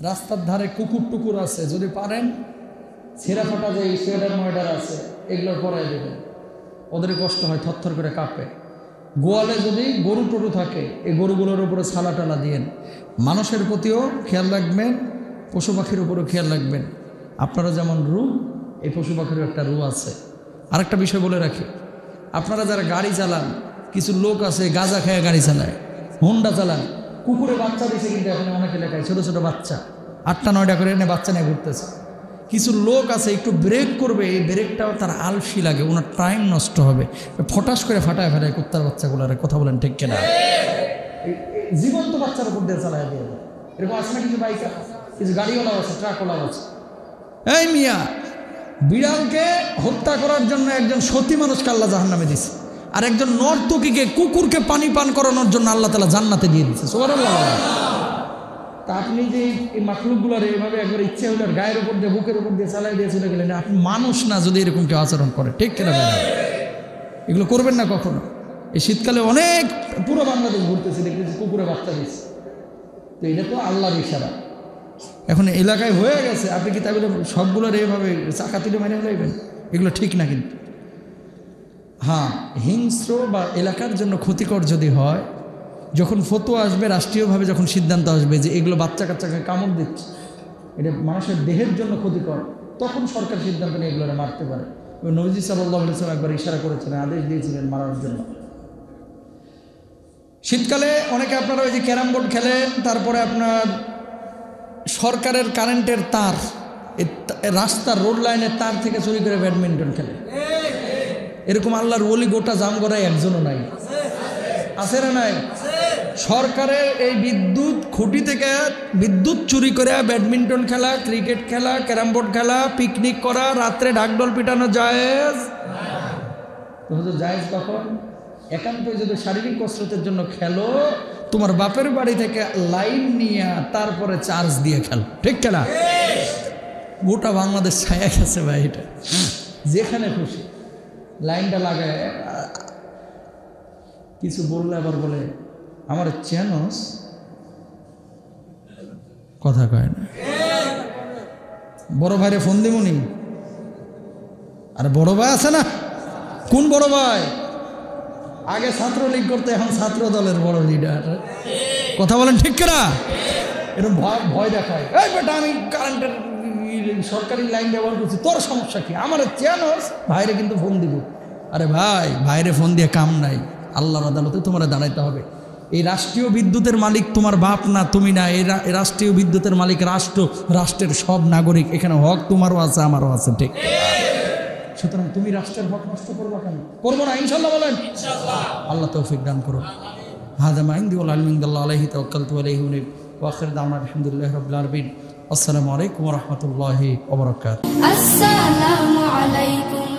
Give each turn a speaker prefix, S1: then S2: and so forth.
S1: রাস্তার ধারে কুকুর টুকুর আছে, যদি পারেন ছেঁড়া ফাটা যে সোয়েটার ময়ডার আছে এগুলোর পরাই দেবেন, ওদের কষ্ট হয়, থরথর করে কাঁপে। গোয়ালে যদি গরু টরু থাকে এই গরুগুলোর উপরে ছালা টালা দিয়েন। মানুষের প্রতিও খেয়াল রাখবেন, পশু পাখির উপরেও খেয়াল রাখবেন। আপনারা যেমন রু, এই পশু পাখিরও একটা রু আছে। আরেকটা বিষয় বলে রাখি, আপনারা যারা গাড়ি চালান, কিছু লোক আছে গাঁজা খেয়ে গাড়ি চালায়, হুন্ডা চালান, কুকুরে বাচ্চা দিয়েছে কিন্তু এখন অনেক এলাকায় ছোটো ছোটো বাচ্চা 8টা 9টা করে এনে বাচ্চা নিয়ে ঘুরতেছে। কিছু লোক আছে একটু ব্রেক করবে, এই ব্রেকটাও তার আলসি লাগে, ওনার টাইম নষ্ট হবে, ফটাস করে ফাটায় ফেলায় কুত্তার বাচ্চাগুলোরে। কথা বলেন ঠিক কিনা? জীবন্ত বাচ্চার উপর দিয়ে চালায় দিয়ে দেয়। এরকম আছে না কিছু বাইক, কিছু গাড়িওয়ালাও আছে, ট্রাকওয়ালাও আছে। এই মিয়া, বিড়ালকে হত্যা করার জন্য একজন সতী মানুষকে আল্লাহ জাহান্নামে দিছে, আর একজন নর্তকীকে, কুকুরকে পানি পান করানোর জন্য আল্লাহ তাআলা জান্নাতে দিয়ে দিচ্ছে। সুবহানাল্লাহ। তা আপনি যে এই মাখলুকগুলোর এইভাবে একবার ইচ্ছে হলে গায়ের উপর দিয়ে, বুকের উপর দিয়ে চালাই দিয়ে চলে গেলেন, আপনি মানুষ না যদি এরকম কেউ আচরণ করে। ঠিক কিনা? এগুলো করবেন না কখনো। এই শীতকালে অনেক পুরো বাংলাদেশ ঘুরতেছে, দেখতেছি কুকুরে বাচ্চা দিচ্ছে। তো এটা তো আল্লাহর ইশারা। এখন এলাকায় হয়ে গেছে, আপনি কি তাই বলে সবগুলোর এইভাবে চাকা তুলে মেনে ফেলাইবেন? এগুলো ঠিক না কিন্তু। হ্যাঁ, হিংস্র বা এলাকার জন্য ক্ষতিকর যদি হয়, যখন ফতোয়া আসবে রাষ্ট্রীয়ভাবে, যখন সিদ্ধান্ত আসবে যে এগুলো বাচ্চা কাচ্চাকে কামড় দিচ্ছে, এটা মানুষের দেহের জন্য ক্ষতিকর, তখন সরকার সিদ্ধান্ত নিয়ে এগুলো মারতে পারে। নবীজি সাল্লাল্লাহু আলাইহি ওয়াসাল্লাম একবার ইশারা করেছিলেন, আদেশ দিয়েছিলেন মারার জন্য। শীতকালে অনেকে আপনারা ওই যে ক্যারাম বোর্ড খেলেন, তারপরে আপনার সরকারের কারেন্টের তার, রাস্তার রোড লাইনের তার থেকে চুরি করে ব্যাডমিন্টন খেলে। এরকম আল্লাহর ওলি গোটা জামগড়ায় একজনও নাই, আছে না নাই? সরকারের এই বিদ্যুৎ খুঁটি থেকে বিদ্যুৎ চুরি করে ব্যাডমিন্টন খেলা, ক্রিকেট খেলা, ক্যারাম বোর্ড খেলা, পিকনিক করা, রাত্রে ঢাকঢোল পিটানো জায়েজ? জায়েজ কখন? একান্ত যদি শারীরিক কসরতের জন্য খেলো, তোমার বাপের বাড়ি থেকে লাইন নিয়ে তারপরে চার্জ দিয়ে খেলো। ঠিক খেলা? গোটা বাংলাদেশ ছায়া গেছে ভাই, এটা যেখানে খুশি লাইনটা লাগায়। কিছু বললে আবার বলে আমার চেনস, কথা কয় না। বড় ভাইরে ফোন দিমুনি, আরে বড় ভাই আছে না? কোন বড় ভাই? আগে ছাত্রলীগ করতে, এখন ছাত্র দলের বড় লিডার। কথা বলেন ঠিক কিনা? এরকম ভয় দেখায়, এই বেটা আমি কারেন্টের সরকারি লাইন ব্যবহার করছি, তোর সমস্যা কি? আমার চেনস, ভাইরে কিন্তু ফোন দিব। আরে ভাই, ভাইরে ফোন দিয়ে কাম নাই, আল্লাহর আদালতে তোমার দাঁড়াইতে হবে। এই রাষ্ট্রীয় বিদ্যুতের মালিক তোমার বাপ না, তুমি না। এই রাষ্ট্রীয় বিদ্যুতের মালিক রাষ্ট্র, রাষ্ট্রের সব নাগরিক। এখানে হক তোমারও আছে, আমারও আছে। ঠিক? সুতরাং তুমি রাষ্ট্রের হক নষ্ট করবো কেন? করবো না ইনশাল্লাহ। বলেন আল্লাহ তৌফিক দান করুন। হাযা মা ইনদি ওয়া লা ইলমু ইনদাল্লাহি আলাইহি তাওয়াক্কালতু ওয়া ইলাইহি উনীব ওয়া আখিরু দাওয়ানা আলহামদুলিল্লাহি রাব্বিল আলামিন। আসসালামু আলাইকুম ওয়া রাহমাতুল্লাহি ওয়া বারাকাতুহু। আসসালামু আলাইকুম।